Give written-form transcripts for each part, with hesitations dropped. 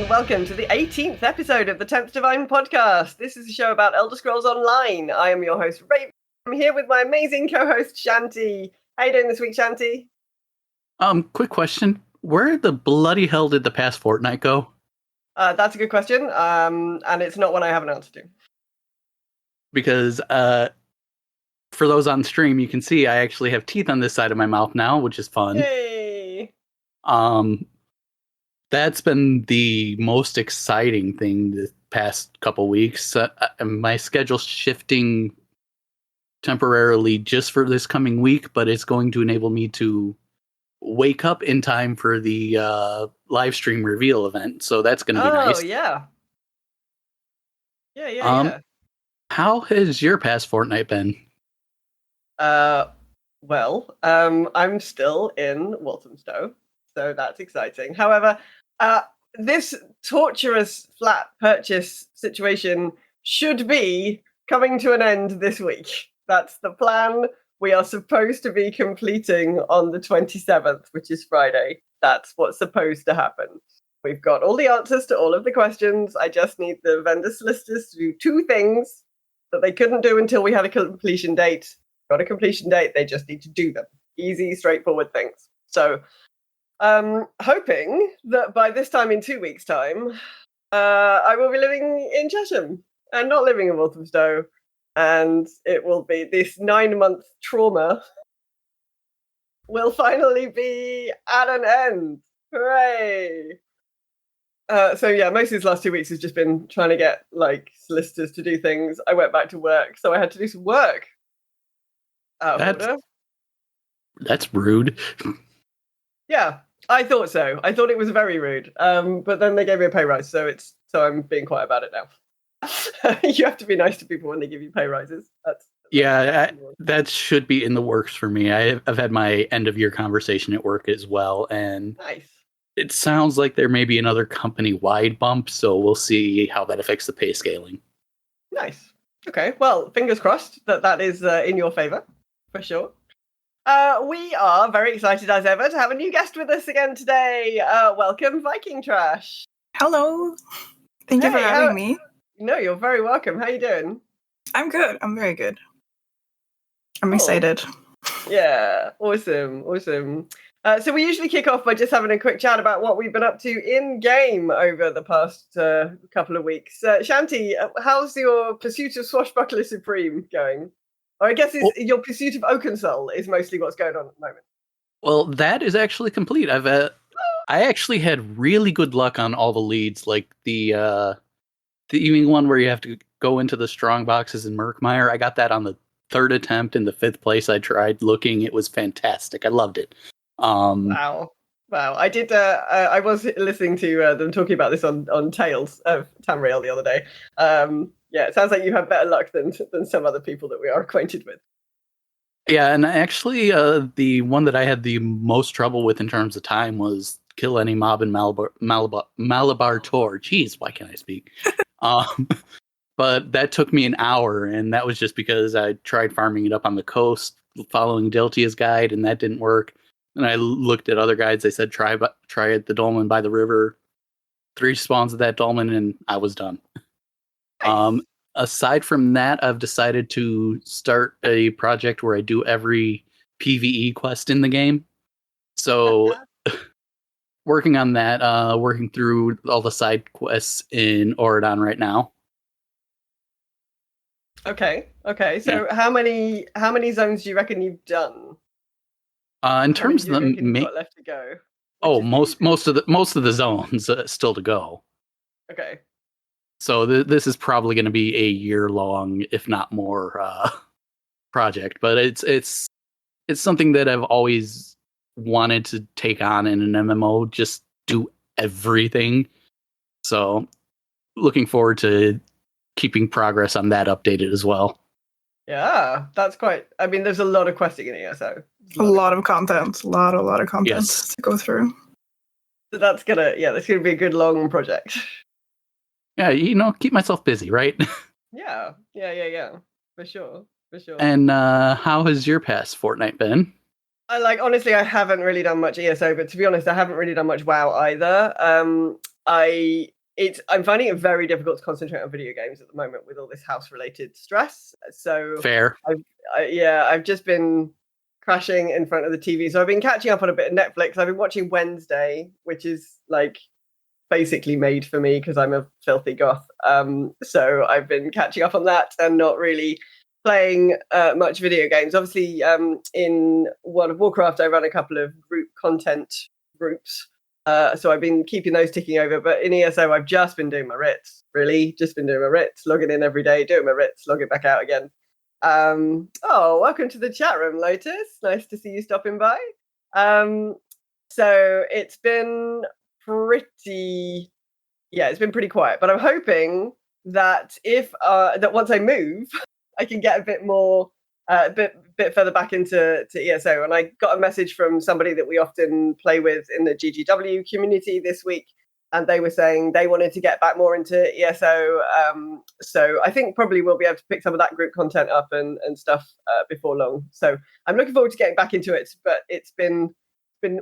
and welcome to the 18th episode of the 10th Divine podcast. This is a show about Elder Scrolls Online. I am your host, Raven. I'm here with my amazing co-host, Shanty. How you doing this week, Shanty? Quick question. Where the bloody hell did the past fortnight go? That's a good question, and it's not one I have an answer to. Because, for those on stream, you can see I actually have teeth on this side of my mouth now, which is fun. Yay! That's been the most exciting thing the past couple weeks. My schedule's shifting temporarily just for this coming week, but it's going to enable me to wake up in time for the live stream reveal event. So that's going to be nice. Oh, yeah. Yeah. How has your past fortnight been? Well, I'm still in Walthamstow, so that's exciting. However, this torturous flat purchase situation should be coming to an end this week. That's the plan. We are supposed to be completing on the 27th, which is Friday. That's what's supposed to happen. We've got all the answers to all of the questions. I just need the vendor solicitors to do two things that they couldn't do until we had a completion date. Got a completion date, they just need to do them. Easy, straightforward things. So, hoping that by this time in 2 weeks' time, I will be living in Chesham and not living in Walthamstow. And it will be this 9-month trauma will finally be at an end. Hooray! So yeah, most of these last 2 weeks has just been trying to get solicitors to do things. I went back to work, so I had to do some work. That's rude. Yeah, I thought so. I thought it was very rude. But then they gave me a pay rise, so I'm being quiet about it now. You have to be nice to people when they give you pay rises. That should be in the works for me. I've had my end of year conversation at work as well, and nice. It sounds like there may be another company-wide bump, so we'll see how that affects the pay scaling. Nice. Okay, well, fingers crossed that is in your favor, for sure. We are very excited as ever to have a new guest with us again today. Welcome, Viking Trash. Hello. Thank you for having me. No, you're very welcome. How you doing? I'm good. I'm very good. I'm excited. Yeah, awesome. So we usually kick off by just having a quick chat about what we've been up to in-game over the past couple of weeks. Shanty, how's your pursuit of Swashbuckler Supreme going? Or I guess your pursuit of Oakensole is mostly what's going on at the moment. Well, that is actually complete. I actually had really good luck on all the leads, like the evening one where you have to go into the strong boxes in Murkmire. I got that on the 3rd attempt in the 5th place I tried looking. It was fantastic. I loved it. Wow. I did. I was listening to them talking about this on Tales of Tamriel the other day. Yeah, it sounds like you have better luck than some other people that we are acquainted with. Yeah, and actually, the one that I had the most trouble with in terms of time was kill any mob in Malabar Tor. Jeez, why can't I speak? But that took me an hour, and that was just because I tried farming it up on the coast, following Deltia's guide, and that didn't work. And I looked at other guides. They said try at the dolmen by the river. 3 spawns of that dolmen, and I was done. Nice. Aside from that, I've decided to start a project where I do every PvE quest in the game. So, working on that, working through all the side quests in Oradon right now. Okay. So, how many zones do you reckon you've done? In terms of the got left to go. Most of the zones still to go. Okay. So this is probably going to be a year-long, if not more, project. But it's something that I've always wanted to take on in an MMO. Just do everything. So looking forward to keeping progress on that updated as well. Yeah, that's quite. I mean, there's a lot of questing in here, so a lot of content, a lot of content to go through. So that's gonna be a good long project. Yeah, keep myself busy, right? Yeah, for sure. And how has your past fortnight been? Honestly, I haven't really done much ESO, but to be honest, I haven't really done much WoW either. I I'm finding it very difficult to concentrate on video games at the moment with all this house-related stress. So Fair. I've just been crashing in front of the TV. So I've been catching up on a bit of Netflix. I've been watching Wednesday, which is like basically made for me because I'm a filthy goth. So I've been catching up on that and not really playing much video games. Obviously, in World of Warcraft, I run a couple of group content groups. So I've been keeping those ticking over. But in ESO, I've just been doing my writs, really. Just been doing my writs, logging in every day, doing my writs, logging back out again. Welcome to the chat room, Lotus. Nice to see you stopping by. So it's been pretty quiet, but I'm hoping that that once I move, I can get a bit more, bit further back into ESO. And I got a message from somebody that we often play with in the GGW community this week, and they were saying they wanted to get back more into ESO. So I think probably we'll be able to pick some of that group content up and stuff before long. So I'm looking forward to getting back into it, but it's been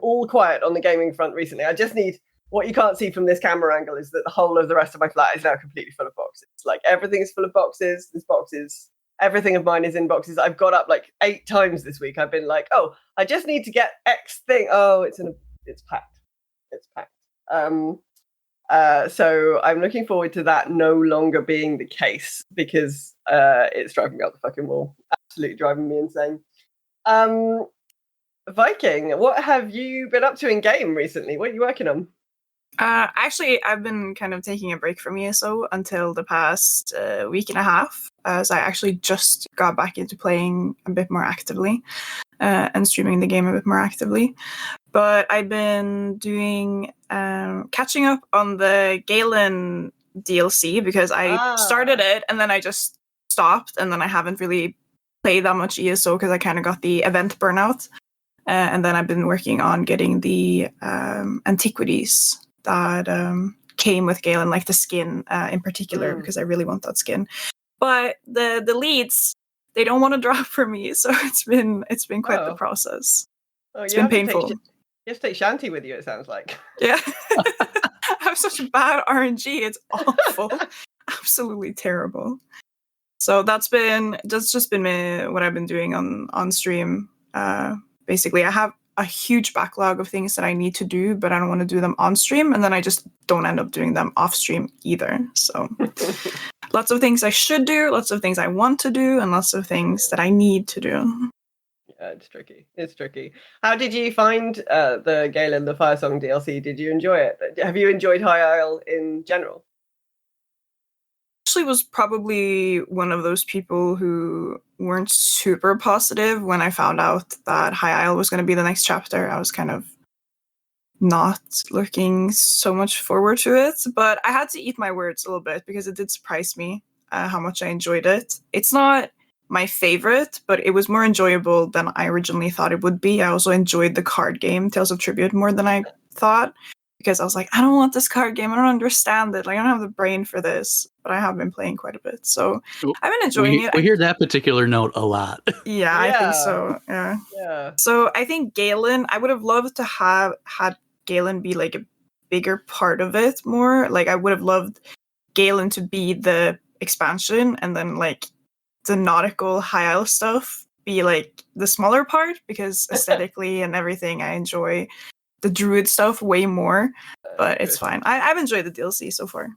all quiet on the gaming front recently. I just need, what you can't see from this camera angle is that the whole of the rest of my flat is now completely full of boxes. Like everything is full of boxes. There's boxes. Everything of mine is in boxes. I've got up like 8 times this week. I've been like, oh, I just need to get X thing. Oh, it's packed. It's packed. So I'm looking forward to that no longer being the case because it's driving me up the fucking wall. Absolutely driving me insane. Viking, what have you been up to in game recently? What are you working on? Actually, I've been kind of taking a break from ESO until the past week and a half, as I actually just got back into playing a bit more actively and streaming the game a bit more actively. But I've been doing catching up on the Galen DLC because I started it and then I just stopped, and then I haven't really played that much ESO because I kind of got the event burnout. And then I've been working on getting the antiquities that came with Galen, like the skin in particular, because I really want that skin. But the leads, they don't want to drop for me, so it's been quite the process. It's been painful. You have to take Shanty with you, it sounds like. Yeah. I have such bad RNG. It's awful. Absolutely terrible. So that's just been what I've been doing on stream. Basically, I have a huge backlog of things that I need to do, but I don't want to do them on stream, and then I just don't end up doing them off stream either. So lots of things I should do, lots of things I want to do, and lots of things that I need to do. Yeah, it's tricky. How did you find the Galen, the Firesong DLC? Did you enjoy it? Have you enjoyed High Isle in general? Was probably one of those people who weren't super positive when I found out that High Isle was going to be the next chapter. I was kind of not looking so much forward to it, but I had to eat my words a little bit because it did surprise me how much I enjoyed it. It's not my favorite, but it was more enjoyable than I originally thought it would be. I also enjoyed the card game Tales of Tribute more than I thought, because I was like, I don't want this card game. I don't understand it. Like, I don't have the brain for this. But I have been playing quite a bit. So I've been enjoying it. We hear that particular note a lot. Yeah, I think so. Yeah. So I think Galen, I would have loved to have had Galen be like a bigger part of it more. Like, I would have loved Galen to be the expansion, and then like the nautical High Isle stuff be like the smaller part, because aesthetically and everything, I enjoy the druid stuff way more. But it's fine. I've enjoyed the DLC so far.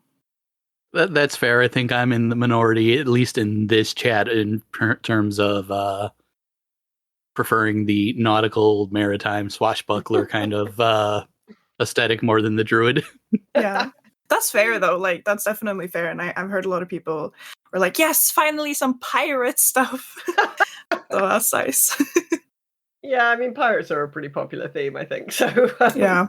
That's fair. I think I'm in the minority, at least in this chat, in terms of preferring the nautical, maritime, swashbuckler kind of aesthetic more than the druid. Yeah, that's fair, though. Like, that's definitely fair. And I've heard a lot of people were like, yes, finally some pirate stuff. So that's nice. Yeah, I mean, pirates are a pretty popular theme, I think. So yeah.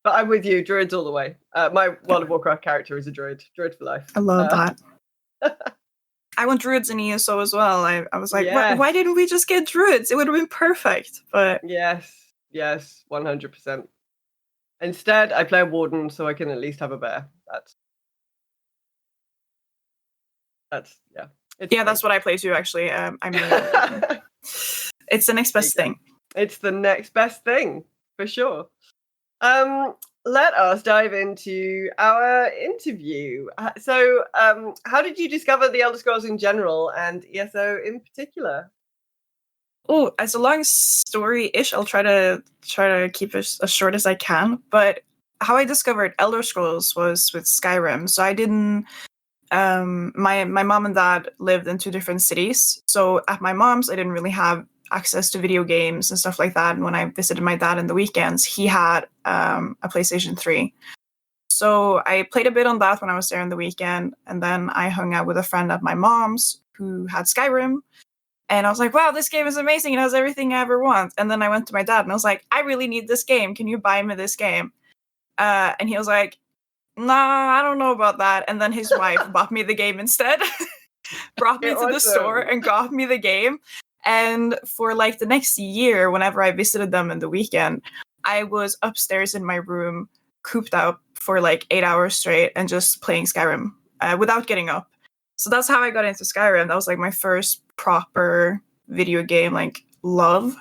But I'm with you, druids all the way. My World of Warcraft character is a druid for life. I love that. I want druids in ESO as well. I was like, why didn't we just get druids? It would have been perfect. But yes, 100%. Instead, I play a warden so I can at least have a bear. That's that's what I play too. Actually, I mean, it's the next best thing. It's the next best thing for sure. let us dive into our interview. How did you discover the Elder Scrolls in general and ESO in particular? Oh, it's a long story-ish. I'll try to keep it as short as I can. But how I discovered Elder Scrolls was with Skyrim. So I didn't. My mom and dad lived in two different cities. So at my mom's, I didn't really have access to video games and stuff like that. And when I visited my dad in the weekends, he had a PlayStation 3. So I played a bit on that when I was there on the weekend, and then I hung out with a friend at my mom's who had Skyrim. And I was like, wow, this game is amazing. It has everything I ever want. And then I went to my dad and I was like, I really need this game. Can you buy me this game? And he was like, nah, I don't know about that. And then his wife bought me the game instead, brought me to the store and got me the game. And for like the next year, whenever I visited them in the weekend, I was upstairs in my room, cooped up for like 8 hours straight and just playing Skyrim without getting up. So that's how I got into Skyrim. That was like my first proper video game, like love.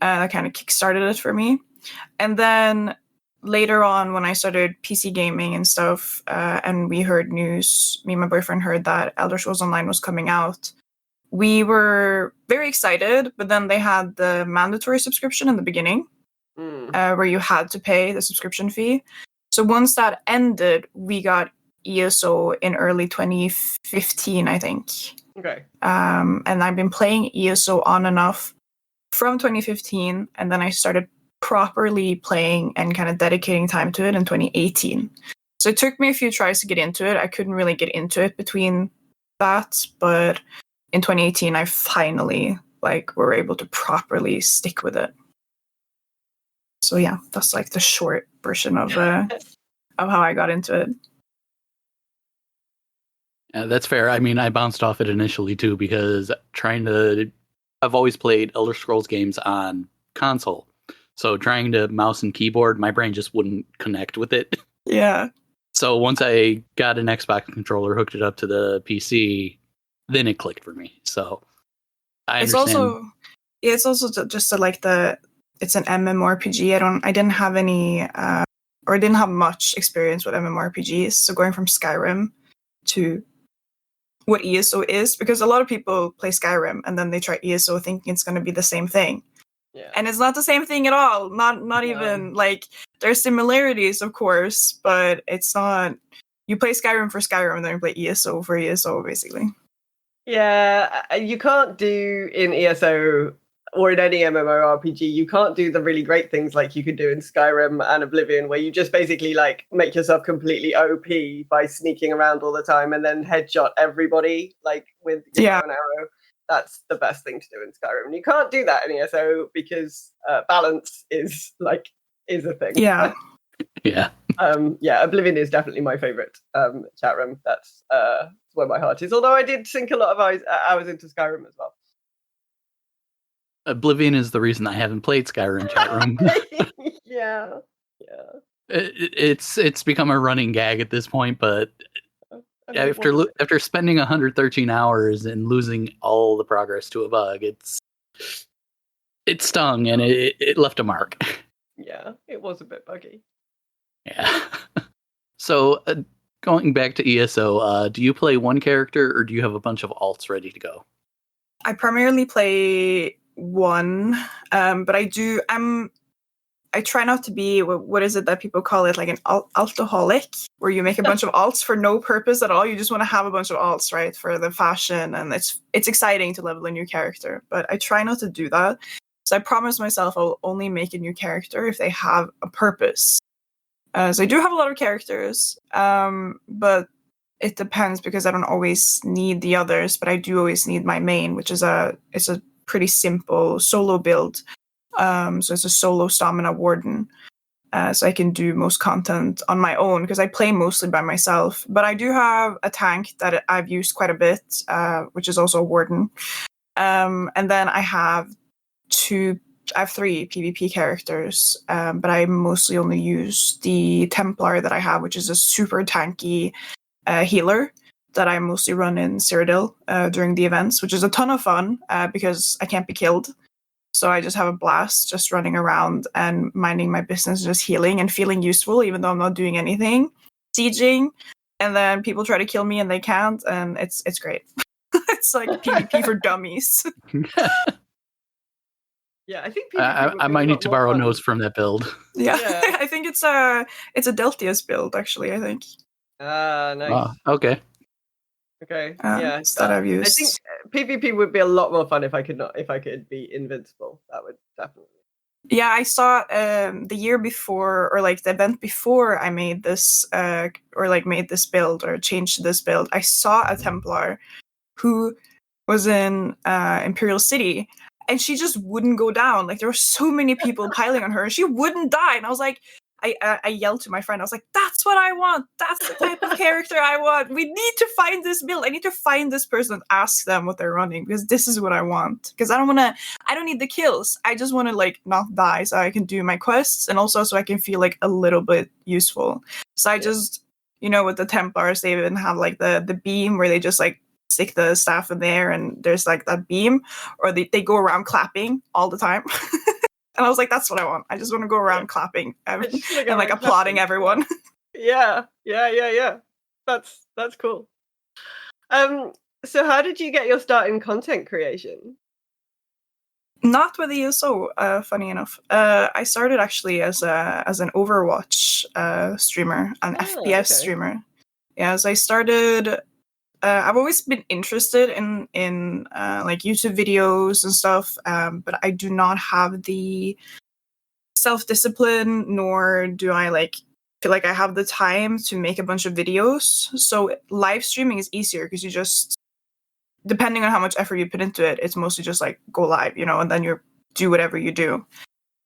That kind of kickstarted it for me. And then later on, when I started PC gaming and stuff, and we heard news, me and my boyfriend heard that Elder Scrolls Online was coming out. We were very excited, but then they had the mandatory subscription in the beginning, where you had to pay the subscription fee. So once that ended, we got ESO in early 2015, I think. Okay. And I've been playing ESO on and off from 2015, and then I started properly playing and kind of dedicating time to it in 2018. So it took me a few tries to get into it. I couldn't really get into it between that, but in 2018, I finally were able to properly stick with it. So yeah, that's like the short version of how I got into it. Yeah, that's fair. I mean, I bounced off it initially too because I've always played Elder Scrolls games on console. So trying to mouse and keyboard, my brain just wouldn't connect with it. Yeah. So once I got an Xbox controller, hooked it up to the PC, then it clicked for me. So I understand. It's also just it's an MMORPG. I didn't have any, or I didn't have much experience with MMORPGs. So going from Skyrim to what ESO is, because a lot of people play Skyrim and then they try ESO thinking it's going to be the same thing. Yeah. And it's not the same thing at all. Not even there's similarities, of course, but it's not. You play Skyrim for Skyrim and then you play ESO for ESO, basically. Yeah, you can't do in ESO or in any MMORPG, you can't do the really great things like you could do in Skyrim and Oblivion, where you just basically make yourself completely OP by sneaking around all the time and then headshot everybody with your bow and arrow. That's the best thing to do in Skyrim. And you can't do that in ESO because balance is a thing. Yeah. Yeah. Oblivion is definitely my favorite chat room. That's where my heart is. Although I did sink a lot of hours into Skyrim as well. Oblivion is the reason I haven't played Skyrim chat room. Yeah. It's become a running gag at this point, but after spending 113 hours and losing all the progress to a bug, it stung and it left a mark. Yeah, it was a bit buggy. Yeah. So going back to ESO, do you play one character or do you have a bunch of alts ready to go? I primarily play one, but I try not to be, what is it that people call it, like an altaholic, where you make a bunch of alts for no purpose at all. You just want to have a bunch of alts, right, for the fashion, and it's exciting to level a new character, but I try not to do that. So I promise myself I'll only make a new character if they have a purpose. So I do have a lot of characters, but it depends because I don't always need the others, but I do always need my main, which is it's a pretty simple solo build. So it's a solo stamina warden. So I can do most content on my own because I play mostly by myself. But I do have a tank that I've used quite a bit, which is also a warden. And then I have three PvP characters, but I mostly only use the Templar that I have, which is a super tanky healer that I mostly run in Cyrodiil during the events, which is a ton of fun because I can't be killed. So I just have a blast just running around and minding my business, just healing and feeling useful, even though I'm not doing anything, sieging, and then people try to kill me and they can't, and it's great. It's like PvP for dummies. Yeah, I think PvP would I be might a need lot to more borrow fun. notes from that build. Yeah, Yeah. I think it's a Deltius build actually. I think Nice. Okay. Okay. that I've used. I think PvP would be a lot more fun if I could be invincible. That would definitely. Yeah, I saw the year before, or like the event before I made this, or like made this build or changed this build. I saw a Templar who was in Imperial City, and she just wouldn't go down. Like there were so many people piling on her, and she wouldn't die. And I was like, I yelled to my friend. I was like, "That's what I want. That's the type of character I want. We need to find this build. I need to find this person and ask them what they're running because this is what I want. Because I don't need the kills. I just want to like not die so I can do my quests and also so I can feel like a little bit useful. So I just, with the Templars, they even have like the beam where they just like stick the staff in there and there's like that beam, or they go around clapping all the time." And I was like, that's what I want. I just want to go around clapping and like applauding everyone. Yeah. That's cool. So how did you get your start in content creation? Not with ESO, funny enough. I started actually as an Overwatch streamer, an FPS streamer. Yeah, as I started, I've always been interested in like YouTube videos and stuff, but I do not have the self-discipline, nor do I like feel like I have the time to make a bunch of videos. So live streaming is easier because you just, depending on how much effort you put into it, it's mostly just like go live, and then you do whatever you do.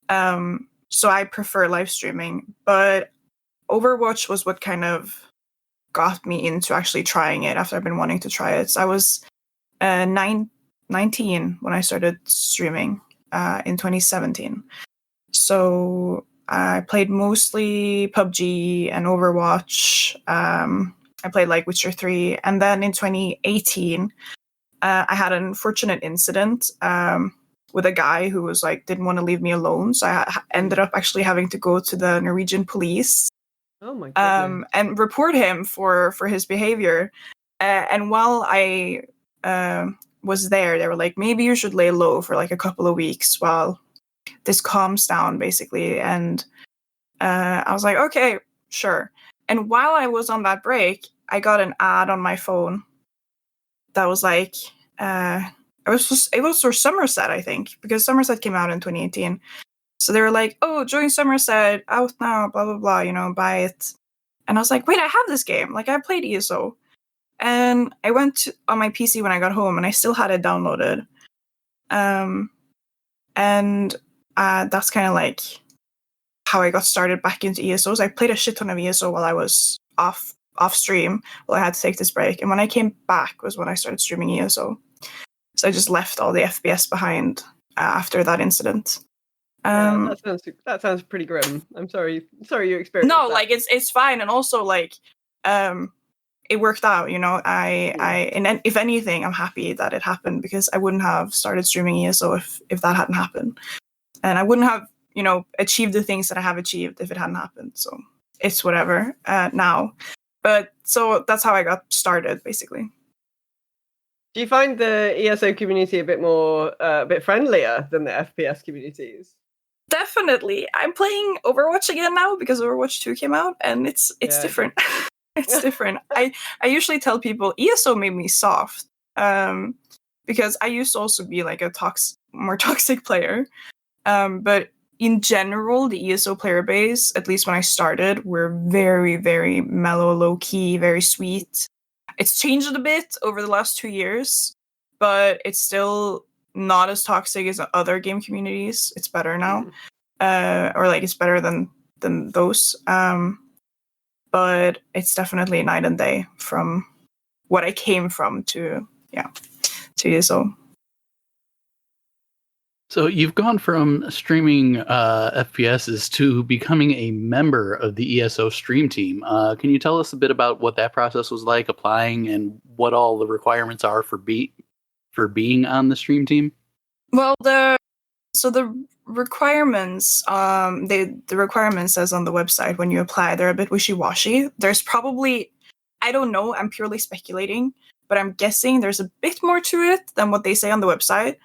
So I prefer live streaming, but Overwatch was what kind of got me into actually trying it after I've been wanting to try it. So I was 19 when I started streaming in 2017. So I played mostly PUBG and Overwatch. I played like Witcher 3. And then in 2018, I had an unfortunate incident with a guy who was like, didn't want to leave me alone. So I ended up actually having to go to the Norwegian police. Oh my goodness. And report him for his behavior. And while I was there, they were like, maybe you should lay low for like a couple of weeks while this calms down, basically. And I was like, okay, sure. And while I was on that break, I got an ad on my phone that was like, it was for Somerset, I think, because Somerset came out in 2018. So they were like, oh, join Somerset, out now, blah, blah, blah, buy it. And I was like, wait, I have this game. Like, I played ESO. And I went on my PC when I got home, and I still had it downloaded. And that's kind of like how I got started back into ESOs. I played a shit ton of ESO while I was off stream while I had to take this break. And when I came back was when I started streaming ESO. So I just left all the FPS behind after that incident. Yeah, that sounds pretty grim. I'm sorry you experienced no, that. like it's fine, and also like it worked out. And if anything, I'm happy that it happened because I wouldn't have started streaming ESO if that hadn't happened, and I wouldn't have achieved the things that I have achieved if it hadn't happened. So it's whatever now. But so that's how I got started, basically. Do you find the ESO community a bit friendlier than the FPS communities? Definitely. I'm playing Overwatch again now because Overwatch 2 came out, and it's different. It's different. I usually tell people ESO made me soft because I used to also be like a more toxic player. But in general, the ESO player base, at least when I started, were very, very mellow, low-key, very sweet. It's changed a bit over the last 2 years, but it's still not as toxic as other game communities. It's better now, or like it's better than those. But it's definitely night and day from what I came from to ESO. So you've gone from streaming FPSs to becoming a member of the ESO stream team. Can you tell us a bit about what that process was like, applying, and what all the requirements are for being on the stream team? Well, the So the requirements, the requirement says on the website when you apply, they're a bit wishy-washy. There's probably, I don't know, I'm purely speculating, but I'm guessing there's a bit more to it than what they say on the website.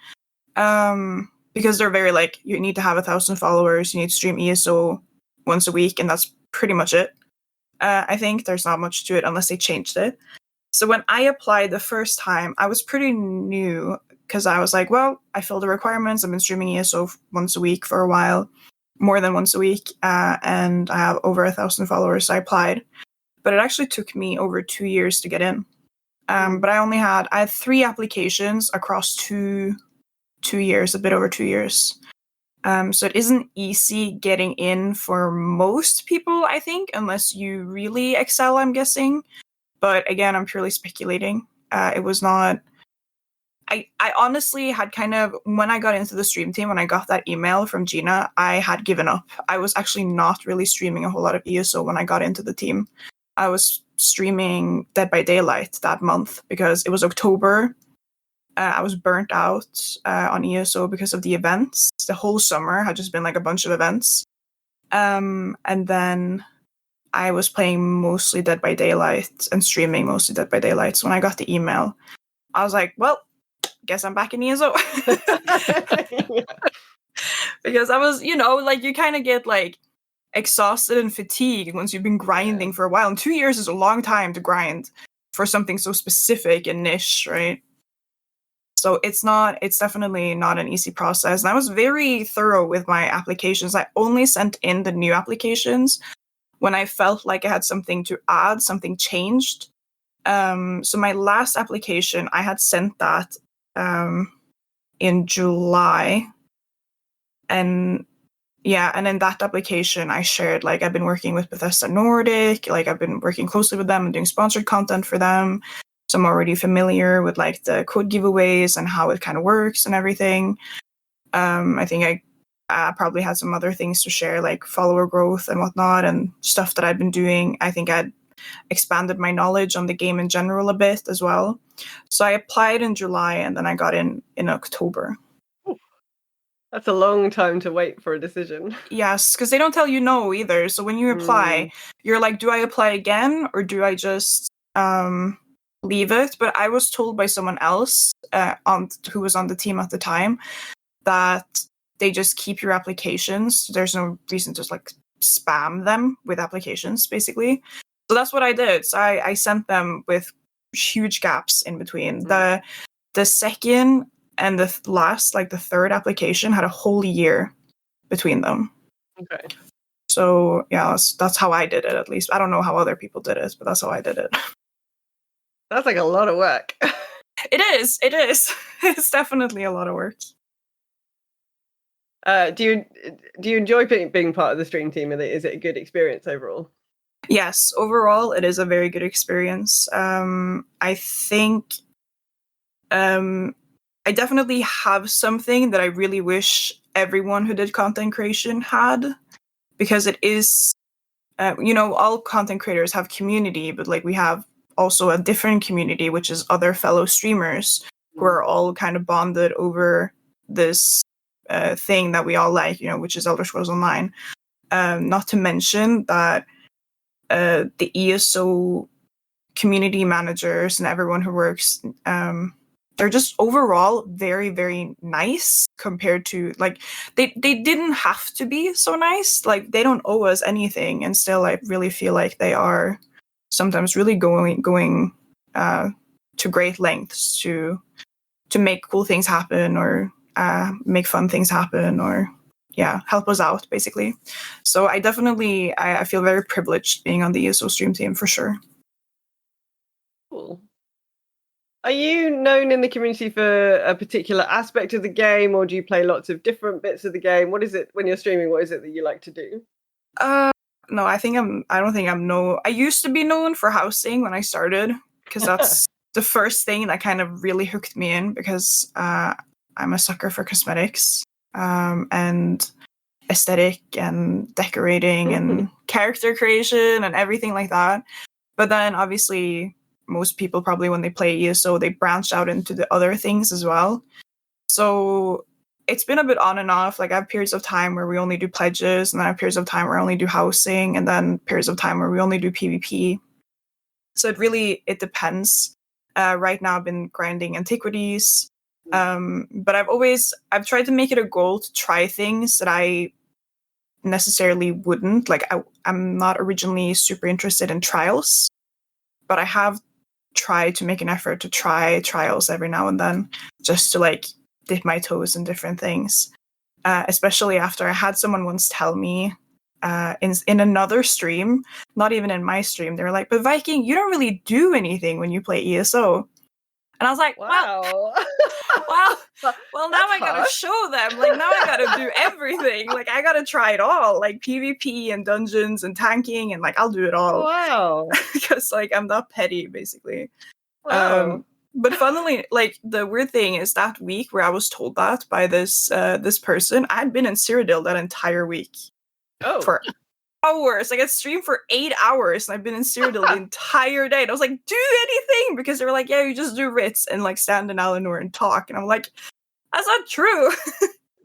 Because they're very like, you need to have 1,000 followers, you need to stream ESO once a week, and that's pretty much it. I think there's not much to it unless they changed it. So when I applied the first time, I was pretty new because I was like, well, I filled the requirements. I've been streaming ESO once a week for a while, more than once a week, and I have over 1,000 followers. So I applied, but it actually took me over 2 years to get in. But I had 3 applications across two years, a bit over 2 years. So it isn't easy getting in for most people, I think, unless you really excel, I'm guessing. But again, I'm purely speculating. It was not... I honestly had kind of... When I got into the stream team, when I got that email from Gina, I had given up. I was actually not really streaming a whole lot of ESO when I got into the team. I was streaming Dead by Daylight that month because it was October. I was burnt out on ESO because of the events. The whole summer had just been like a bunch of events. And then I was playing mostly Dead by Daylight and streaming mostly Dead by Daylight. So when I got the email, I was like, well, guess I'm back in ESO. Because I was, like you kind of get like exhausted and fatigued once you've been grinding for a while. And 2 years is a long time to grind for something so specific and niche, right? So it's definitely not an easy process. And I was very thorough with my applications. I only sent in the new applications when I felt like I had something to add, something changed. So my last application, I had sent that in July. And in that application, I shared, like, I've been working with Bethesda Nordic, like, I've been working closely with them and doing sponsored content for them. So I'm already familiar with, like, the code giveaways and how it kind of works and everything. I think I probably had some other things to share, like follower growth and whatnot and stuff that I've been doing. I think I'd expanded my knowledge on the game in general a bit as well. So I applied in July and then I got in October. That's a long time to wait for a decision. Yes, because they don't tell you no either. So when you apply, you're like, do I apply again or do I just leave it? But I was told by someone else who was on the team at the time that they just keep your applications. There's no reason to just like spam them with applications, basically. So that's what I did. So I sent them with huge gaps in between. The second and the last, like the third application, had a whole year between them. Okay. So yeah, that's how I did it. At least I don't know how other people did it, but that's how I did it. That's like a lot of work. It is. It's definitely a lot of work. Do you enjoy being part of the stream team? Is it a good experience overall? Yes, overall, it is a very good experience. I think I definitely have something that I really wish everyone who did content creation had, because it is, all content creators have community, but like we have also a different community, which is other fellow streamers who are all kind of bonded over this thing that we all like, which is Elder Scrolls Online. Not to mention that the ESO community managers and everyone who works, they're just overall very, very nice compared to, like, they didn't have to be so nice. Like, they don't owe us anything, and still I really feel like they are sometimes really going to great lengths to make cool things happen or make fun things happen or help us out, basically. So I definitely I feel very privileged being on the ESO stream team for sure. Cool. Are you known in the community for a particular aspect of the game, or do you play lots of different bits of the game? What is it when you're streaming? What is it that you like to do? No, I don't think I'm known. I used to be known for housing when I started, because that's the first thing that kind of really hooked me in, because I'm a sucker for cosmetics and aesthetic and decorating and character creation and everything like that. But then obviously most people probably when they play ESO, they branch out into the other things as well. So it's been a bit on and off. Like I have periods of time where we only do pledges, and then I have periods of time where I only do housing, and then periods of time where we only do PvP. So it depends. Right now I've been grinding antiquities. But I've tried to make it a goal to try things that I necessarily wouldn't. Like I'm not originally super interested in trials, but I have tried to make an effort to try trials every now and then, just to like dip my toes in different things. Especially after I had someone once tell me in another stream, not even in my stream, they were like, "But Viking, you don't really do anything when you play ESO." And I was like, Wow. well, now I gotta show them. Like, now I gotta do everything. Like, I gotta try it all. Like, PvP and dungeons and tanking, and like, I'll do it all. Wow. Because, like, I'm that petty, basically. Wow. But funnily, like, the weird thing is that week where I was told that by this person, I'd been in Cyrodiil that entire week. Oh. For hours. Like I streamed for 8 hours and I've been in Cyrodiil the entire day. And I was like, do anything, because they were like, yeah, you just do writs and like stand in Alinor and talk. And I'm like, that's not true.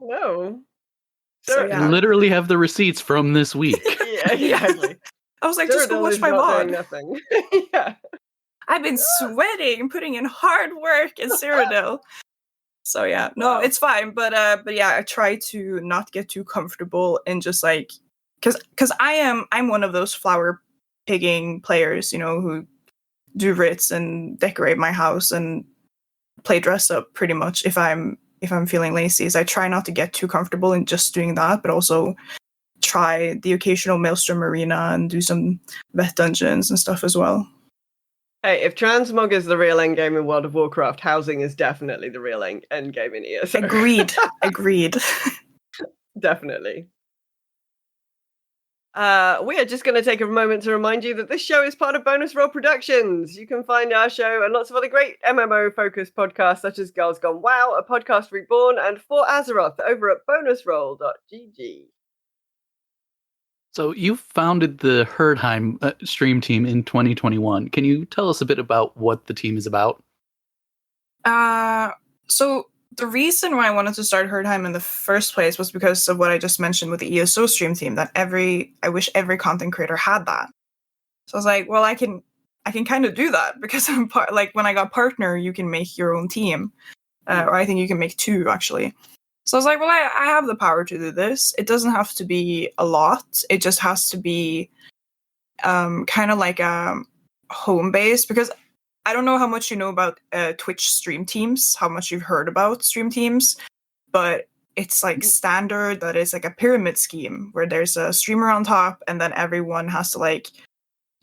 No. So, yeah. I literally have the receipts from this week. Yeah, exactly. I was like, just go watch my VOD. VOD. Nothing. Yeah. I've been sweating, putting in hard work in Cyrodiil. So yeah, no, it's fine. But yeah, I try to not get too comfortable and just like, because I'm one of those flower pigging players, you know, who do writs and decorate my house and play dress up pretty much if I'm feeling lazy. So I try not to get too comfortable in just doing that, but also try the occasional Maelstrom Arena and do some vet dungeons and stuff as well. Hey, if transmog is the real endgame in World of Warcraft, housing is definitely the real endgame in ESO. Agreed. Definitely. We are just going to take a moment to remind you that this show is part of Bonus Roll Productions. You can find our show and lots of other great MMO-focused podcasts, such as Girls Gone WoW, A Podcast Reborn, and For Azeroth over at bonusroll.gg. So you founded the Herdheim stream team in 2021. Can you tell us a bit about what the team is about? So the reason why I wanted to start Herdheim in the first place was because of what I just mentioned with the ESO stream team, that I wish every content creator had that. So I was like, well, I can kind of do that because I'm like when I got partner, you can make your own team, or I think you can make two actually. So I was like, well, I have the power to do this. It doesn't have to be a lot. It just has to be kind of like a home base, because I don't know how much you know about Twitch stream teams, how much you've heard about stream teams, but it's like standard that is like a pyramid scheme where there's a streamer on top and then everyone has to like,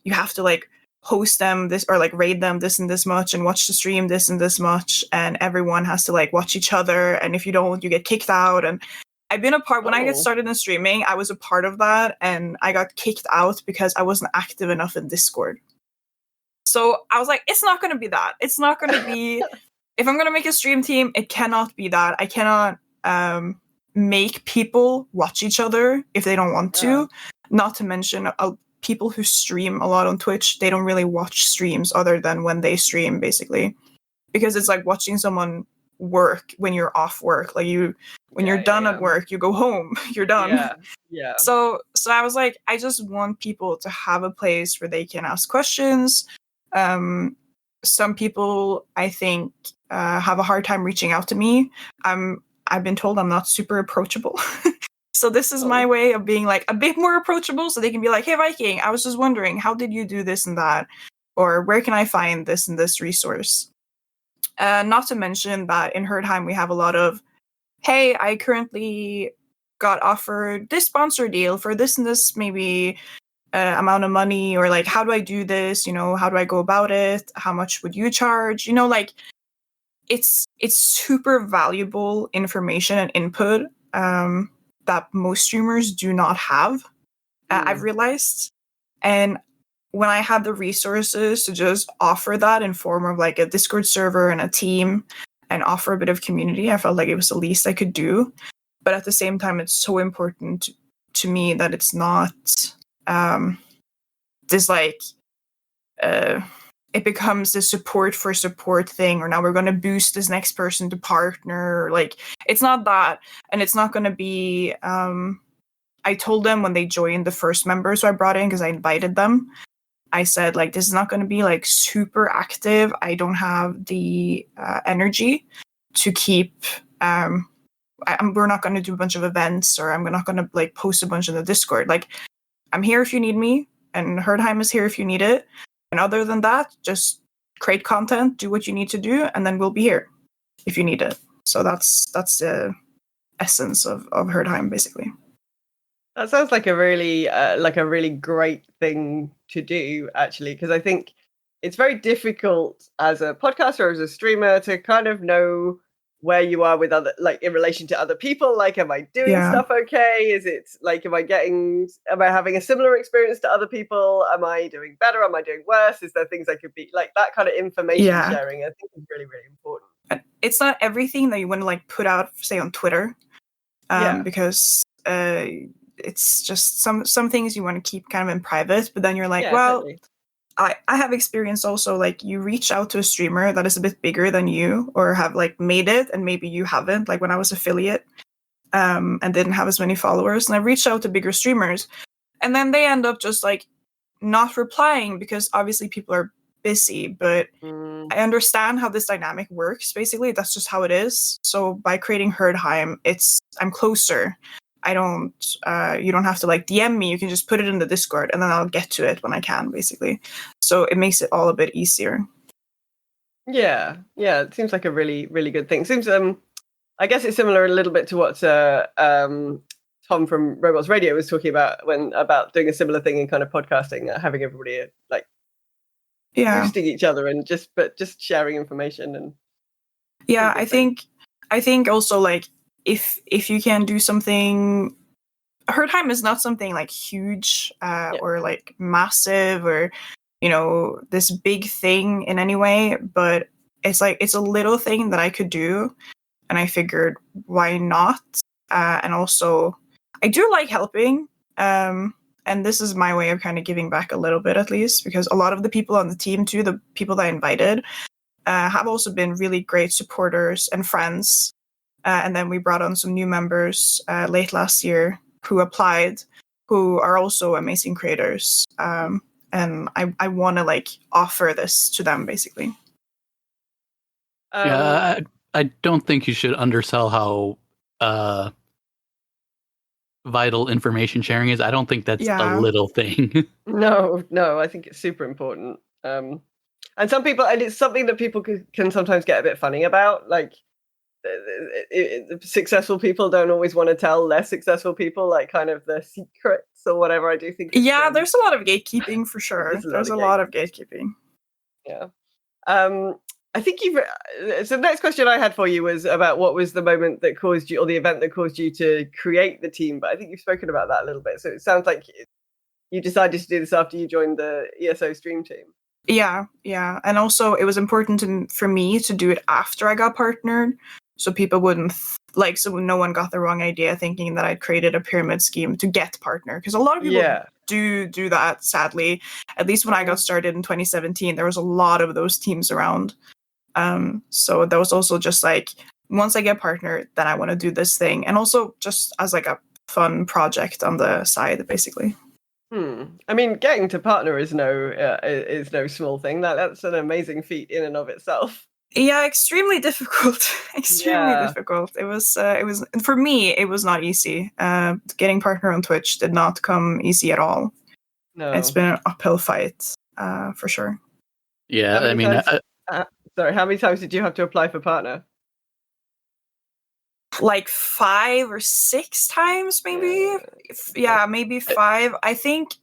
you have to like host them this or like raid them this and this much and watch the stream this and this much, and everyone has to like watch each other, and if you don't, you get kicked out. And I've been a part when I get started in streaming, I was a part of that, and I got kicked out because I wasn't active enough in Discord. So I was like, it's not going to be that. It's not going to be, if I'm going to make a stream team, it cannot be that. I cannot make people watch each other if they don't want to. Not to mention people who stream a lot on Twitch, they don't really watch streams other than when they stream, basically. Because it's like watching someone work when you're off work. Like when you're done at work, you go home, you're done. Yeah. So I was like, I just want people to have a place where they can ask questions. Some people, I think, have a hard time reaching out to me. I've been told I'm not super approachable. So this is my way of being like a bit more approachable, so they can be like, hey, Viking, I was just wondering, how did you do this and that? Or where can I find this and this resource? Not to mention that in Herdheim, we have a lot of, hey, I currently got offered this sponsor deal for this and this maybe amount of money, or like, how do I do this? You know, how do I go about it? How much would you charge? You know, like it's super valuable information and input that most streamers do not have. I've realized. And when I had the resources to just offer that in form of like a Discord server and a team and offer a bit of community, I felt like it was the least I could do. But at the same time, it's so important to me that it's not this like it becomes the support for support thing, or now we're going to boost this next person to partner. Like, it's not that, and it's not going to be. I told them when they joined, the first members who I brought in, because I invited them, I said, like, this is not going to be like super active. I don't have the energy to keep. We're not going to do a bunch of events, or I'm not going to like post a bunch in the Discord. Like, I'm here if you need me, and Herdheim is here if you need it. And other than that, just create content, do what you need to do, and then we'll be here if you need it. So that's the essence of Herdheim, basically. That sounds like a really great thing to do, actually, because I think it's very difficult as a podcaster or as a streamer to kind of know where you are with other, like, in relation to other people. Like, am I doing stuff okay? Is it like, am I having a similar experience to other people? Am I doing better? Am I doing worse? Is there things I could be like, that kind of information sharing? I think is really, really important. It's not everything that you want to like put out, say, on Twitter, because it's just some things you want to keep kind of in private. But then you're like, totally. I have experienced also, like, you reach out to a streamer that is a bit bigger than you, or have like made it, and maybe you haven't. Like when I was affiliate and didn't have as many followers, and I reached out to bigger streamers, and then they end up just like not replying because obviously people are busy. But I understand how this dynamic works. Basically, that's just how it is. So by creating Herdheim, I'm closer. I don't, you don't have to like DM me. You can just put it in the Discord, and then I'll get to it when I can, basically. So it makes it all a bit easier. Yeah. It seems like a really, really good thing. Seems, I guess it's similar a little bit to what Tom from Robots Radio was talking about about doing a similar thing in kind of podcasting, having everybody like boosting each other and just sharing information and. Yeah, I think also, like, if you can do something, Herdheim is not something like huge or like massive, or this big thing in any way, but it's a little thing that I could do, and I figured, why not? And also, I do like helping, and this is my way of kind of giving back a little bit, at least, because a lot of the people on the team too, the people that I invited, have also been really great supporters and friends. And then we brought on some new members late last year who applied, who are also amazing creators. And I want to like offer this to them, basically. I don't think you should undersell how vital information sharing is. I don't think that's a little thing. No, I think it's super important. And some people, and it's something that people can sometimes get a bit funny about, like. Successful people don't always want to tell less successful people like kind of their secrets or whatever. I do think there's a lot of gatekeeping for sure. There's a lot of gatekeeping. I think so the next question I had for you was about what was the moment that caused you, or the event that caused you to create the team, but I think you've spoken about that a little bit. So it sounds like you decided to do this after you joined the ESO stream team. Yeah, and also it was important for me to do it after I got partnered, so people wouldn't so no one got the wrong idea thinking that I'd created a pyramid scheme to get partner, because a lot of people do that, sadly. At least when I got started in 2017, there was a lot of those teams around. So that was also just like, once I get partner, then I want to do this thing, and also just as like a fun project on the side, basically. I mean, getting to partner is no small thing. That's an amazing feat in and of itself. Yeah, extremely difficult. Difficult. It was for me, it was not easy. Getting partner on Twitch did not come easy at all. No, it's been an uphill fight, for sure. Yeah, I mean, sorry, how many times did you have to apply for partner? Like 5 or 6 times, maybe. Maybe 5. I think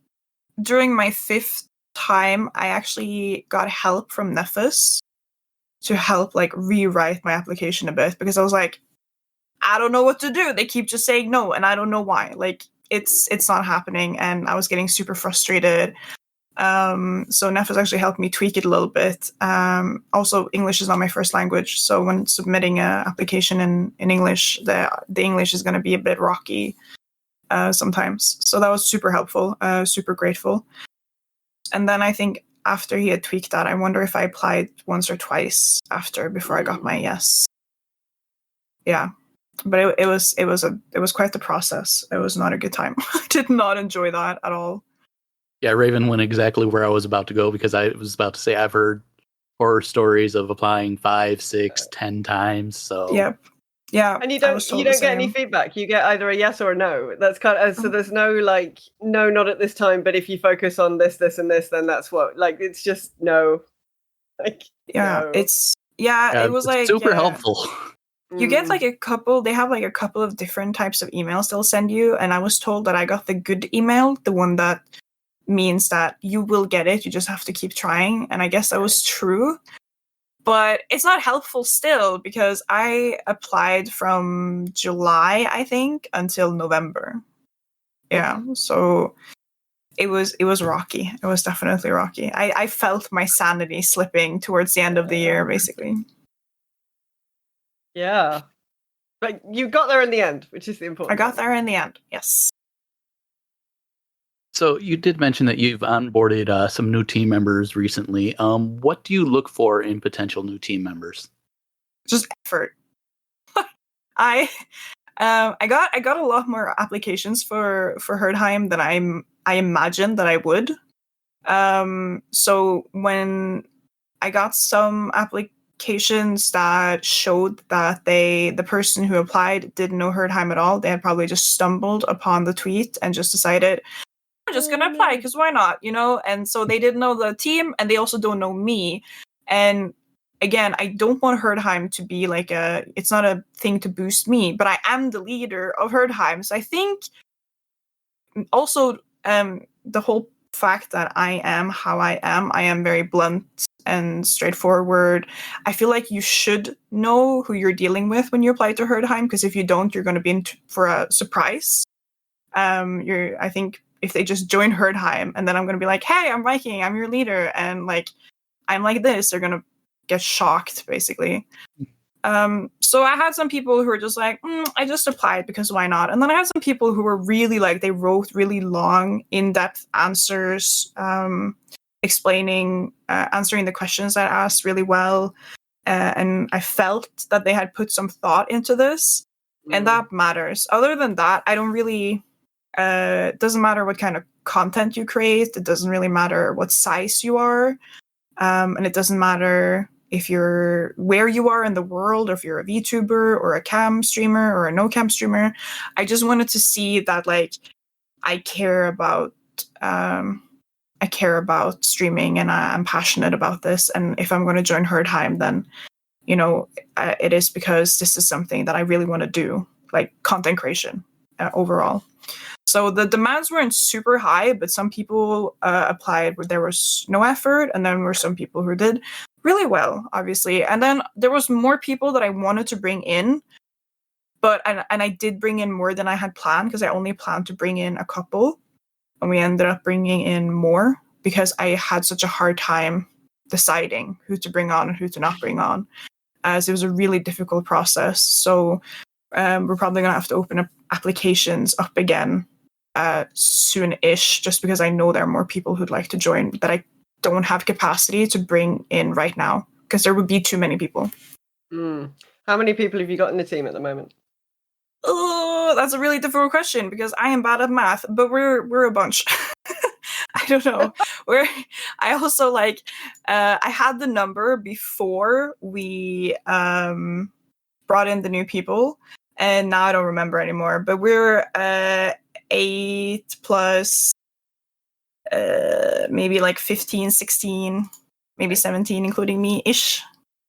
during my 5th time, I actually got help from Nefus to help like rewrite my application a bit, because I was like, I don't know what to do. They keep just saying no, and I don't know why. Like, it's not happening, and I was getting super frustrated. So Nefus actually helped me tweak it a little bit. Also, English is not my first language, so when submitting an application in English, the English is going to be a bit rocky sometimes. So that was super helpful, super grateful. And then I think after he had tweaked that. I wonder if I applied once or twice before I got my yes. Yeah, but it was quite the process. It was not a good time. I did not enjoy that at all. Yeah, Raven went exactly where I was about to go, because I was about to say I've heard horror stories of applying 5, 6, 10 times. So Yep. Yeah, and you I was don't told the get any same. feedback. You get either a yes or a no. That's kind of so. There's no like no, not at this time. But if you focus on this, this, and this, then that's what. Like it's just no. Like Yeah, no. it was it's like super helpful. You get like they have like a couple of different types of emails they'll send you, and I was told that I got the good email, the one that means that you will get it, you just have to keep trying, and I guess that was true. But it's not helpful still, because I applied from July, I think, until November. Yeah, so it was rocky. It was definitely rocky. I felt my sanity slipping towards the end of the year, basically. Yeah. But you got there in the end, which is the important. I got there in the end, yes. So you did mention that you've onboarded some new team members recently. What do you look for in potential new team members? Just effort. I got a lot more applications for Herdheim than I imagined that I would. So when I got some applications that showed that the person who applied didn't know Herdheim at all, they had probably just stumbled upon the tweet and just decided, I'm just gonna apply because why not, you know? And so they didn't know the team, and they also don't know me. And again, I don't want Herdheim to be like it's not a thing to boost me, but I am the leader of Herdheim. So I think also the whole fact that I am how I am very blunt and straightforward. I feel like you should know who you're dealing with when you apply to Herdheim, because if you don't, you're going to be in for a surprise. I think if they just join Herdheim and then I'm going to be like, hey, I'm Viking, I'm your leader, and like I'm like this, they're going to get shocked, basically. So I had some people who were just like, I just applied because why not? And then I had some people who were really like, they wrote really long, in-depth answers, explaining, answering the questions I asked really well. And I felt that they had put some thought into this, and that matters. Other than that, I don't really, it doesn't matter what kind of content you create. It doesn't really matter what size you are. And it doesn't matter if you're where you are in the world, or if you're a VTuber or a cam streamer or a no cam streamer. I just wanted to see that like I care about streaming, and I'm passionate about this. And if I'm going to join Herdheim, then you know it is because this is something that I really want to do, like content creation overall. So the demands weren't super high, but some people applied where there was no effort, and then there were some people who did really well, obviously. And then there was more people that I wanted to bring in, but and I did bring in more than I had planned, because I only planned to bring in a couple, and we ended up bringing in more because I had such a hard time deciding who to bring on and who to not bring on, as it was a really difficult process. So we're probably going to have to open up applications up again soon-ish, just because I know there are more people who'd like to join that I don't have capacity to bring in right now, because there would be too many people. How many people have you got in the team at the moment? Oh, that's a really difficult question, because I am bad at math, but we're a bunch. I don't know. I also like I had the number before we brought in the new people, and now I don't remember anymore. But we're 8 plus maybe like 15, 16, maybe 17, including me-ish.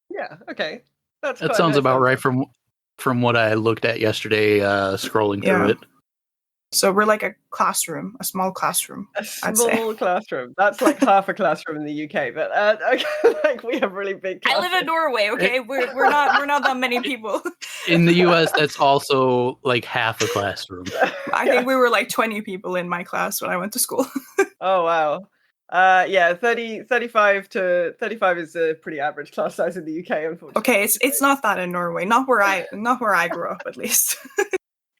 Yeah, okay. That sounds about right from what I looked at yesterday, scrolling through it. So we're like a classroom, a small classroom. A small classroom. That's like half a classroom in the UK, but like we have really big classrooms. I live in Norway, okay? We're not that many people. In the US, that's also like half a classroom. I think we were like 20 people in my class when I went to school. Oh wow. 35 is a pretty average class size in the UK, unfortunately. Okay, it's not that in Norway. Not where I grew up, at least.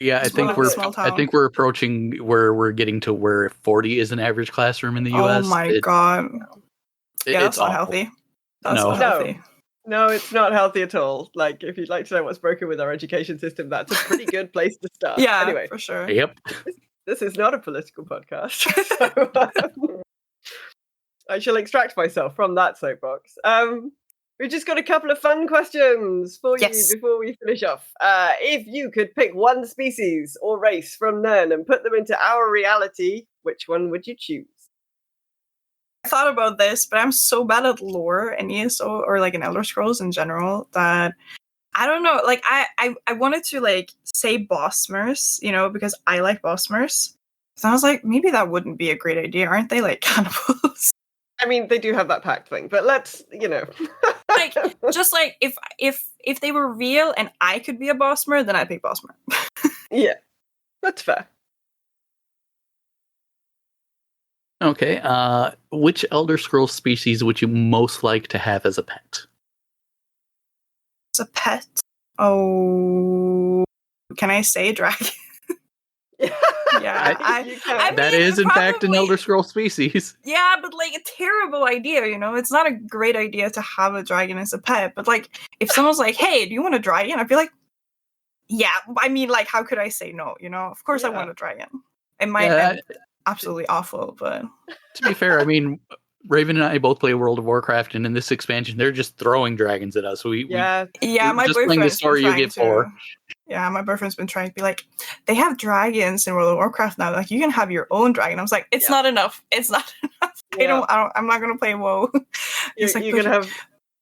Yeah, I think we're approaching where we're getting to where 40 is an average classroom in the US. Oh my god. Yeah, that's It's not awful. healthy. That's No. not healthy. No, it's not healthy at all. Like, if you'd like to know what's broken with our education system, that's a pretty good place to start. Yeah, Anyway, for sure. Yep. this is not a political podcast. So, I shall extract myself from that soapbox. We've just got a couple of fun questions for Yes. you before we finish off. If you could pick one species or race from Nern and put them into our reality, which one would you choose? I thought about this, but I'm so bad at lore and ESO or like in Elder Scrolls in general that I don't know. Like I wanted to like say Bosmers, because I like Bosmers. So I was like, maybe that wouldn't be a great idea. Aren't they like cannibals? I mean, they do have that pact thing, but let's, Like just like if they were real and I could be a Bosmer, then I'd pick Bosmer. Yeah, that's fair. Okay. Which Elder Scrolls species would you most like to have as a pet? As a pet, oh, can I say dragon? Yeah, I That mean, is, in fact, an probably- Elder Scroll species. Yeah, but like a terrible idea, It's not a great idea to have a dragon as a pet. But like, if someone's like, "Hey, do you want a dragon?" I'd be like, "Yeah." I mean, like, how could I say no? Of course, I Yeah. want a dragon. It might Yeah, end absolutely awful, but to be fair, I mean, Raven and I both play World of Warcraft, and in this expansion, they're just throwing dragons at us. Yeah, yeah, We're my just playing the boyfriend's story been you get trying to. for. Yeah, my boyfriend's been trying to be like, they have dragons in World of Warcraft now. Like, you can have your own dragon. I was like, it's Yeah. not enough. It's not enough. Yeah. I'm not gonna play WoW. He's like, you can have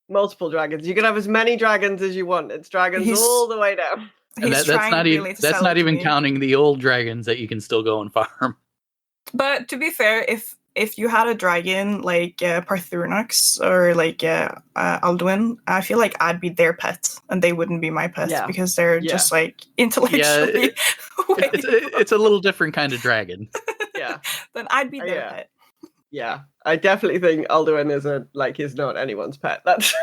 multiple dragons. You can have as many dragons as you want. It's dragons He's- all the way down. And He's that's trying not really even to that's sell not it to even me. counting the old dragons that you can still go and farm. But to be fair, if you had a dragon like Parthurnux or like Alduin, I feel like I'd be their pet and they wouldn't be my pet Yeah. because they're Yeah. just like intellectually way It's a little different kind of dragon. Yeah, then I'd be their Yeah. pet. yeah. I definitely think Alduin is not anyone's pet. That's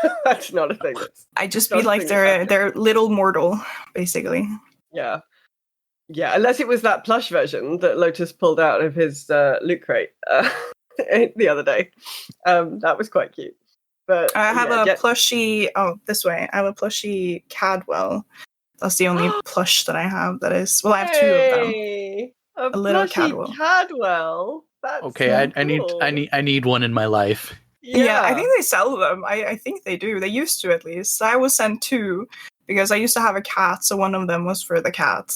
not a thing. I'd just Don't be like think it's their little mortal, basically. Yeah. Yeah, unless it was that plush version that Lotus pulled out of his loot crate the other day. That was quite cute. But I have yeah, a plushie. Oh, this way. I have a plushie Cadwell. That's the only plush that I have. That is. Well, I have two of them. Hey, a little plushie Cadwell. Cadwell. That's Okay, so I cool. need one in my life. Yeah, I think they sell them. I think they do. They used to, at least. I was sent two because I used to have a cat, so one of them was for the cat.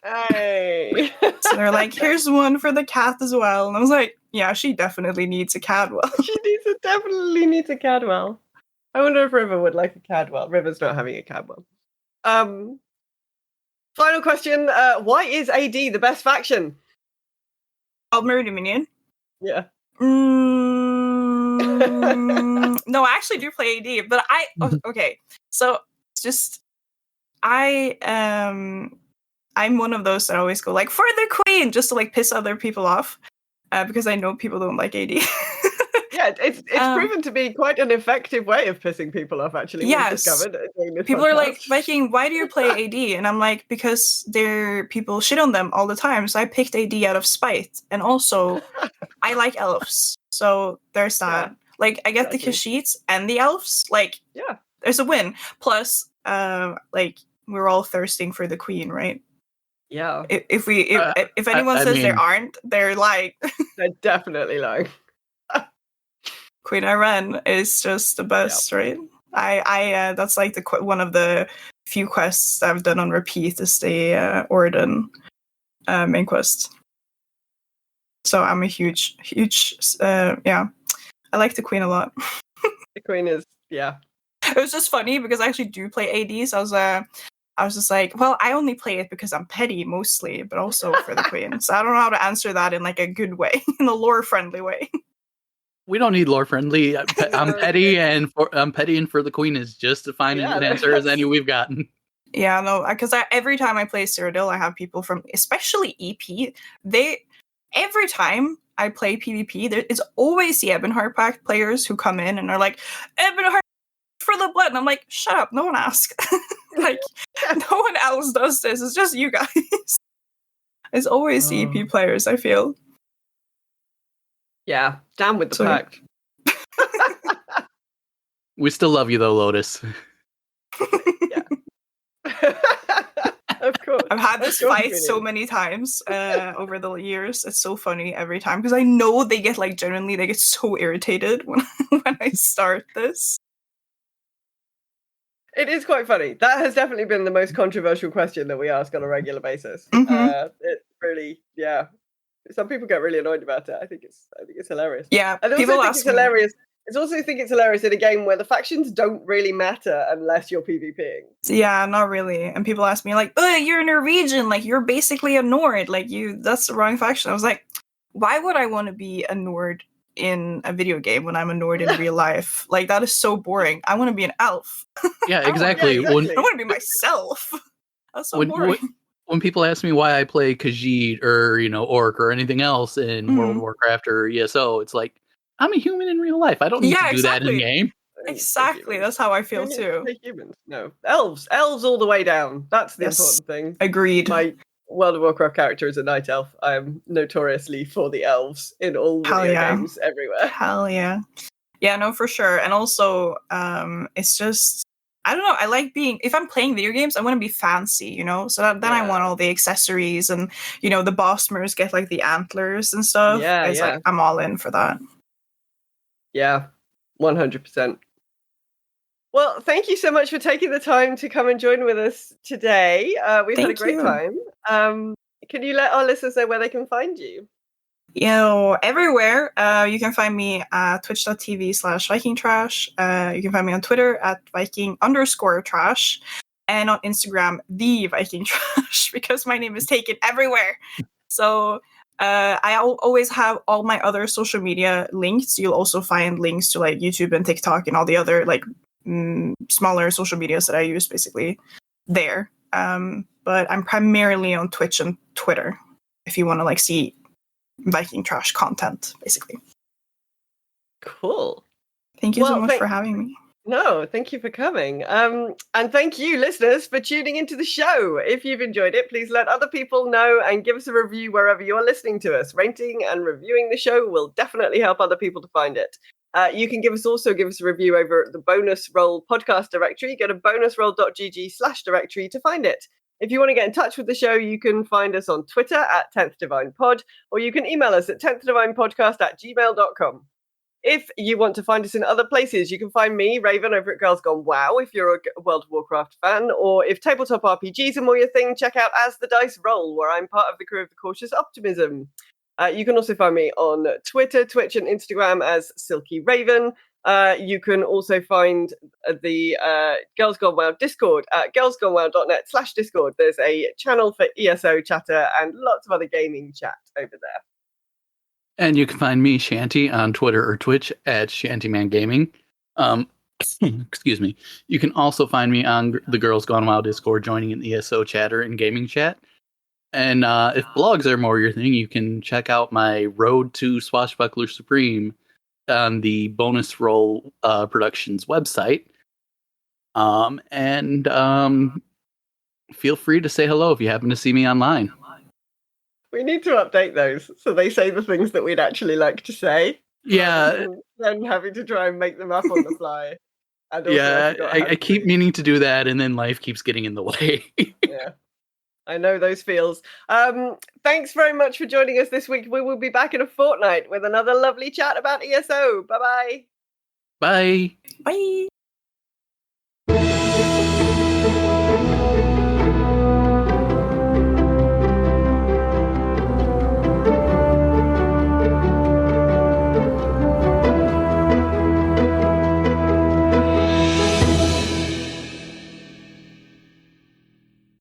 Hey. So they're like, here's one for the cat as well. And I was like, yeah, she definitely needs a Cadwell. She definitely needs a Cadwell. I wonder if River would like a Cadwell. River's not having a Cadwell. Final question. Why is AD the best faction? Aldmeri Dominion. Yeah. No, I actually do play AD, but okay. So it's just I'm one of those that always go like for the queen just to like piss other people off because I know people don't like AD. Yeah, it's proven to be quite an effective way of pissing people off. Actually, we've Yes. discovered during this People are like, podcast. Viking, why do you play AD? And I'm like, because people shit on them all the time. So I picked AD out of spite, and also I like elves, so there's that. Yeah, like I get exactly. the Kashyyyts and the elves. Like, Yeah. there's a win. Plus, like we're all thirsting for the queen, right? Yeah, If anyone I says they mean- aren't, they're lying. they're definitely lying. Queen Iren is just the best, right? I that's like one of the few quests I've done on repeat is the Orden main quest. So I'm a huge yeah. I like the Queen a lot. The queen is It was just funny because I actually do play AD, so I was just like, well, I only play it because I'm petty mostly, but also for the Queen. So I don't know how to answer that in like a good way, in a lore friendly way. We don't need lore friendly. I'm petty, and for the queen is just as fine Yeah, an answer as that's- any we've gotten. Yeah, no, because every time I play Cyrodiil, I have people from, especially EP, every time I play PvP, there is always the Ebonheart Pact players who come in and are like, Ebonheart for the blood, and I'm like, shut up, no one asked. Like, no one else does this, it's just you guys. It's always the EP players, I feel. Yeah, down with the Sorry. pact. We still love you though, Lotus. Yeah. Of course. I've had this Of course fight we so do. many times over the years. It's so funny every time because I know they get like genuinely they get so irritated when when I start this. It is quite funny. That has definitely been the most controversial question that we ask on a regular basis. Mhm. It really, yeah. Some people get really annoyed about it. I think it's hilarious. Yeah, I also people think ask it's me. hilarious. I also think it's hilarious in a game where the factions don't really matter unless you're PvPing. Yeah, not really. And people ask me like, "Oh, you're Norwegian. Like you're basically a Nord. Like that's the wrong faction." I was like, "Why would I want to be a Nord in a video game when I'm a Nord in real life? Like that is so boring. I want to be an elf. Yeah, I don't wanna exactly. be- I don't want to be myself. That's so When, boring." when when people ask me why I play Khajiit or Orc or anything else in World of Mhm. Warcraft or ESO, it's like I'm a human in real life. I don't need Yeah, to do that in exactly. game. Exactly. That's how I feel Who needs to too. play humans? No. Elves all the way down. That's the Yes. important thing. Agreed. My World of Warcraft character is a night elf. I am notoriously for the elves in all Hell video yeah. games everywhere. Hell yeah. Yeah, no, for sure. And also, it's just I don't know. I like being if I'm playing video games, I want to be fancy, you know. So then I want Yeah. all the accessories and the Bosmers get like the antlers and stuff. Yeah, It's yeah. like I'm all in for that. Yeah. 100%. Well, thank you so much for taking the time to come and join with us today. We've had a Thank great you. time. Can you let our listeners know where they can find you? Everywhere. You can find me at twitch.tv/Viking Trash. You can find me on Twitter at Viking_Trash and on Instagram, the Viking Trash, because my name is taken everywhere. So always have all my other social media linked. You'll also find links to like YouTube and TikTok and all the other like smaller social medias that I use basically there. But I'm primarily on Twitch and Twitter if you want to like see Viking Trash content, basically. Cool. Thank you so Well, much for having me. No, thank you for coming. And thank you, listeners, for tuning into the show. If you've enjoyed it, please let other people know and give us a review wherever you're listening to us. Rating and reviewing the show will definitely help other people to find it. You can give us a review over at the Bonus Roll podcast directory. Go to bonusroll.gg/directory to find it. If you want to get in touch with the show, you can find us on Twitter at 10th Divine Pod, or you can email us at 10thDivinePodcast@gmail.com. If you want to find us in other places, you can find me, Raven, over at Girls Gone WoW, if you're a World of Warcraft fan, or if tabletop RPGs are more your thing, check out As the Dice Roll, where I'm part of the crew of the Cautious Optimism. You can also find me on Twitter, Twitch, and Instagram as Silky Raven. You can also find the Girls Gone WoW Discord at girlsgonewow.net/Discord. There's a channel for ESO chatter and lots of other gaming chat over there. And you can find me, Shanty, on Twitter or Twitch at Shantyman Gaming. Excuse me. You can also find me on the Girls Gone Wild Discord, joining an ESO chatter and gaming chat. And if blogs are more your thing, you can check out my Road to Swashbuckler Supreme on the Bonus Roll Productions website. And feel free to say hello if you happen to see me online. We need to update those so they say the things that we'd actually like to say. Yeah. Then having to try and make them up on the fly. And also, Yeah, I I keep meaning to do that, and then life keeps getting in the way. Yeah, I know those feels. Thanks very much for joining us this week. We will be back in a fortnight with another lovely chat about ESO. Bye-bye. Bye. Bye.